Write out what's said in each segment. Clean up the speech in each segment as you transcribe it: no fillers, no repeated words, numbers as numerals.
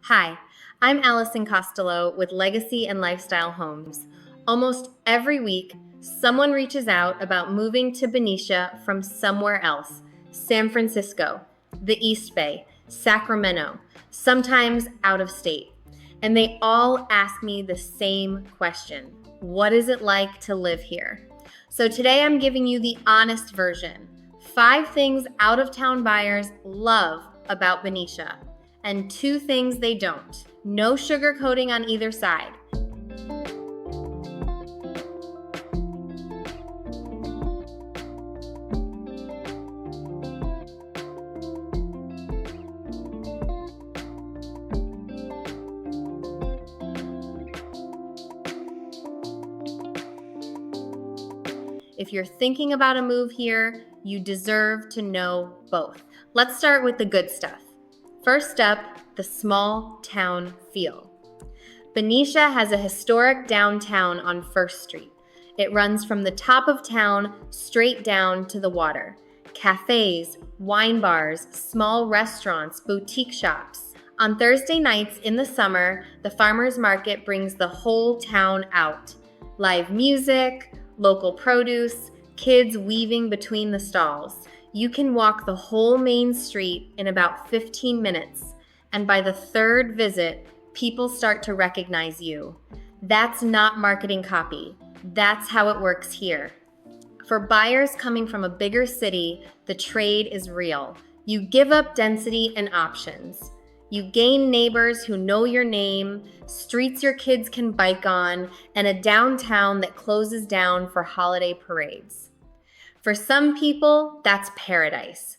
Hi, I'm Allison Costelow with Legacy and Lifestyle Homes. Almost every week, someone reaches out about moving to Benicia from somewhere else: San Francisco, the East Bay, Sacramento, sometimes out of state. And they all ask me the same question: what is it like to live here? So today I'm giving you the honest version. 5 things out-of-town buyers love about Benicia, and 2 things they don't. No sugarcoating on either side. If you're thinking about a move here, you deserve to know both. Let's start with the good stuff. First up, the small town feel. Benicia has a historic downtown on 1st Street. It runs from the top of town straight down to the water. Cafes, wine bars, small restaurants, boutique shops. On Thursday nights in the summer, the farmers market brings the whole town out. Live music, local produce, kids weaving between the stalls. You can walk the whole main street in about 15 minutes, and by the 3rd visit, people start to recognize you. That's not marketing copy. That's how it works here. For buyers coming from a bigger city, the trade is real. You give up density and options. You gain neighbors who know your name, streets your kids can bike on, and a downtown that closes down for holiday parades. For some people, that's paradise.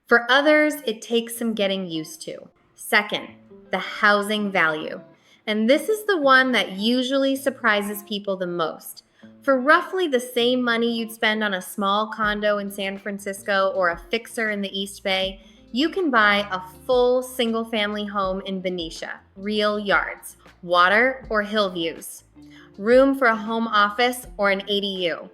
For others, it takes some getting used to. Second, the housing value. And this is the one that usually surprises people the most. For roughly the same money you'd spend on a small condo in San Francisco or a fixer in the East Bay, you can buy a full single-family home in Benicia, real yards, water or hill views, room for a home office or an ADU.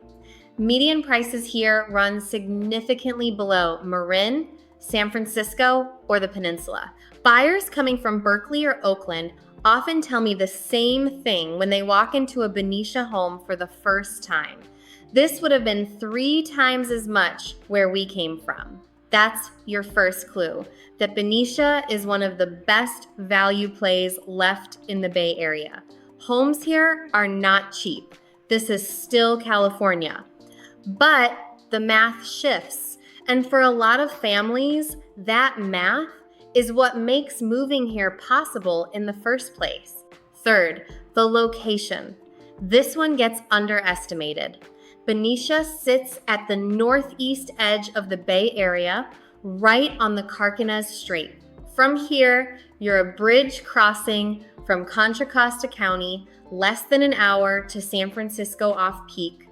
Median prices here run significantly below Marin, San Francisco, or the Peninsula. Buyers coming from Berkeley or Oakland often tell me the same thing when they walk into a Benicia home for the first time. This would have been 3 times as much where we came from. That's your first clue, that Benicia is one of the best value plays left in the Bay Area. Homes here are not cheap. This is still California. But the math shifts, and for a lot of families, that math is what makes moving here possible in the first place. Third, the location. This one gets underestimated. Benicia sits at the northeast edge of the Bay Area, right on the Carquinez Strait. From here, you're a bridge crossing from Contra Costa County, less than an hour to San Francisco off-peak,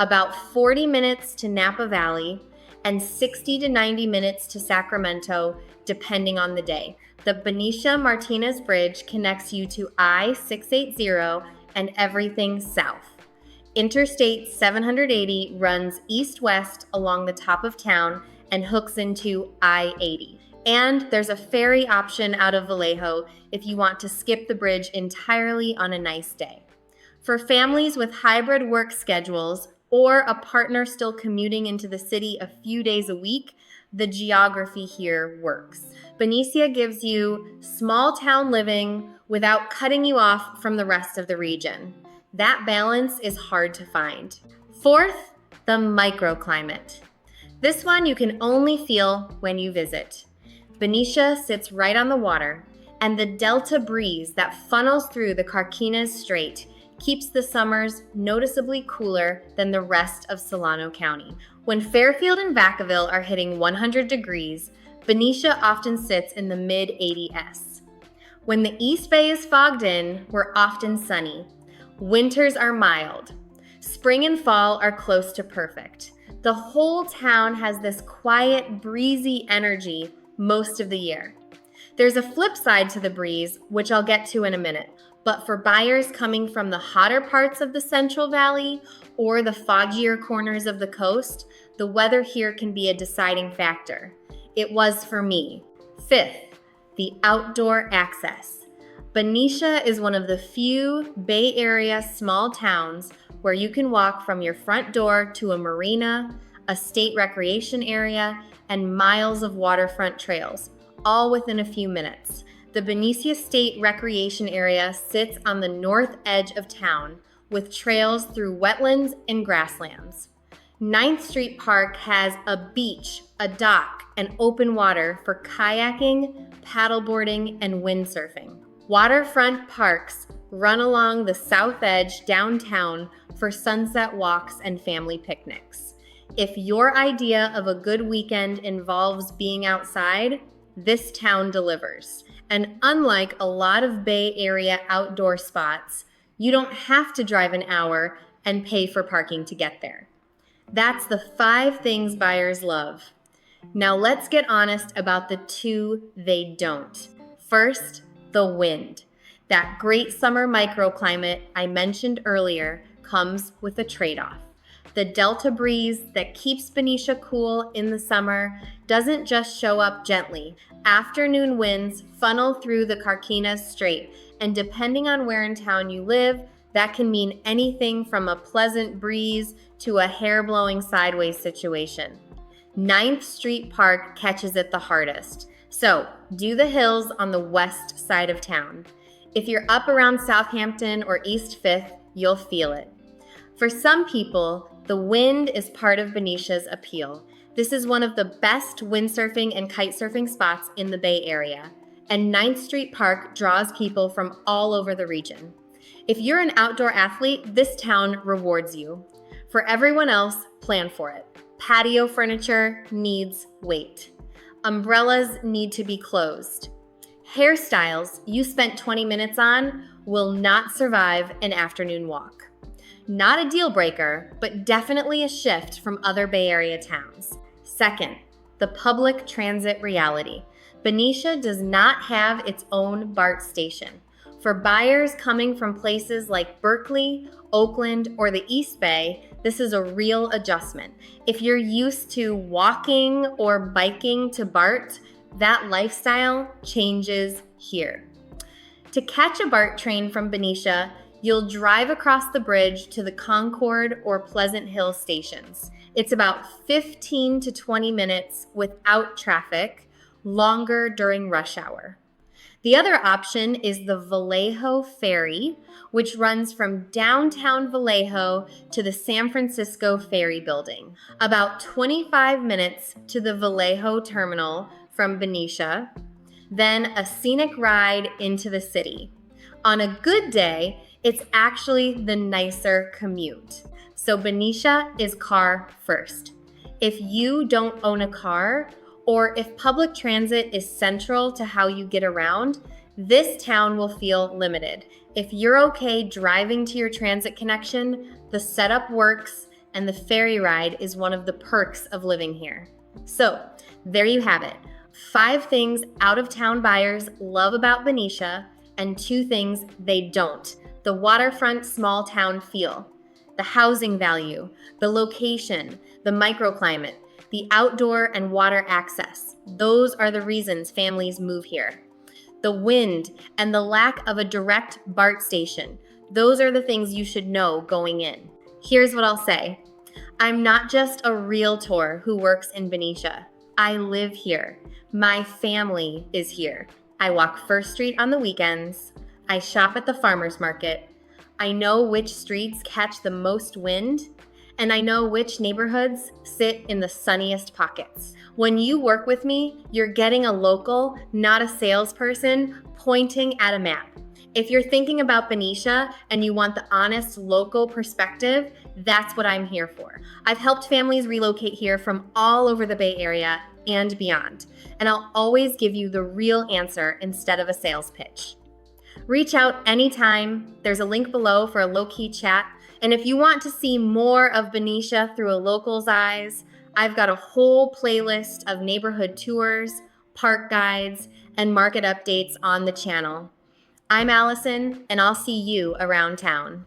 about 40 minutes to Napa Valley, and 60 to 90 minutes to Sacramento, depending on the day. The Benicia Martinez Bridge connects you to I-680 and everything south. Interstate 780 runs east-west along the top of town and hooks into I-80. And there's a ferry option out of Vallejo if you want to skip the bridge entirely on a nice day. For families with hybrid work schedules or a partner still commuting into the city a few days a week, the geography here works. Benicia gives you small town living without cutting you off from the rest of the region. That balance is hard to find. Fourth, the microclimate. This one you can only feel when you visit. Benicia sits right on the water, and the delta breeze that funnels through the Carquinez Strait keeps the summers noticeably cooler than the rest of Solano County. When Fairfield and Vacaville are hitting 100 degrees, Benicia often sits in the mid-80s. When the East Bay is fogged in, we're often sunny. Winters are mild. Spring and fall are close to perfect. The whole town has this quiet, breezy energy most of the year. There's a flip side to the breeze, which I'll get to in a minute. But for buyers coming from the hotter parts of the Central Valley or the foggier corners of the coast, the weather here can be a deciding factor. It was for me. Fifth, the outdoor access. Benicia is one of the few Bay Area small towns where you can walk from your front door to a marina, a state recreation area, and miles of waterfront trails, all within a few minutes. The Benicia State Recreation Area sits on the north edge of town with trails through wetlands and grasslands. 9th Street Park has a beach, a dock, and open water for kayaking, paddleboarding, and windsurfing. Waterfront parks run along the south edge downtown for sunset walks and family picnics. If your idea of a good weekend involves being outside, this town delivers. And unlike a lot of Bay Area outdoor spots, you don't have to drive an hour and pay for parking to get there. That's the 5 things buyers love. Now let's get honest about the 2 they don't. First, the wind. That great summer microclimate I mentioned earlier comes with a trade-off. The delta breeze that keeps Benicia cool in the summer doesn't just show up gently. Afternoon winds funnel through the Carquinez Strait, and depending on where in town you live, that can mean anything from a pleasant breeze to a hair-blowing sideways situation. 9th Street Park catches it the hardest. So, do the hills on the west side of town. If you're up around Southampton or East 5th, you'll feel it. For some people, the wind is part of Benicia's appeal. This is one of the best windsurfing and kitesurfing spots in the Bay Area, and 9th Street Park draws people from all over the region. If you're an outdoor athlete, this town rewards you. For everyone else, plan for it. Patio furniture needs weight. Umbrellas need to be closed. Hairstyles you spent 20 minutes on will not survive an afternoon walk. Not a deal breaker, but definitely a shift from other Bay Area towns. Second, the public transit reality. Benicia does not have its own BART station. For buyers coming from places like Berkeley, Oakland, or the East Bay, this is a real adjustment. If you're used to walking or biking to BART, that lifestyle changes here. To catch a BART train from Benicia, you'll drive across the bridge to the Concord or Pleasant Hill stations. It's about 15 to 20 minutes without traffic, longer during rush hour. The other option is the Vallejo Ferry, which runs from downtown Vallejo to the San Francisco Ferry Building. About 25 minutes to the Vallejo terminal from Benicia, then a scenic ride into the city. On a good day, it's actually the nicer commute. So Benicia is car first. If you don't own a car, or if public transit is central to how you get around, this town will feel limited. If you're okay driving to your transit connection, the setup works, and the ferry ride is one of the perks of living here. So, there you have it. 5 things out-of-town buyers love about Benicia, and 2 things they don't. The waterfront small town feel, the housing value, the location, the microclimate, the outdoor and water access. Those are the reasons families move here. The wind and the lack of a direct BART station. Those are the things you should know going in. Here's what I'll say. I'm not just a realtor who works in Benicia. I live here. My family is here. I walk First Street on the weekends. I shop at the farmer's market. I know which streets catch the most wind, and I know which neighborhoods sit in the sunniest pockets. When you work with me, you're getting a local, not a salesperson, pointing at a map. If you're thinking about Benicia and you want the honest local perspective, that's what I'm here for. I've helped families relocate here from all over the Bay Area and beyond, and I'll always give you the real answer instead of a sales pitch. Reach out anytime. There's a link below for a low-key chat. And if you want to see more of Benicia through a local's eyes, I've got a whole playlist of neighborhood tours, park guides, and market updates on the channel. I'm Allison, and I'll see you around town.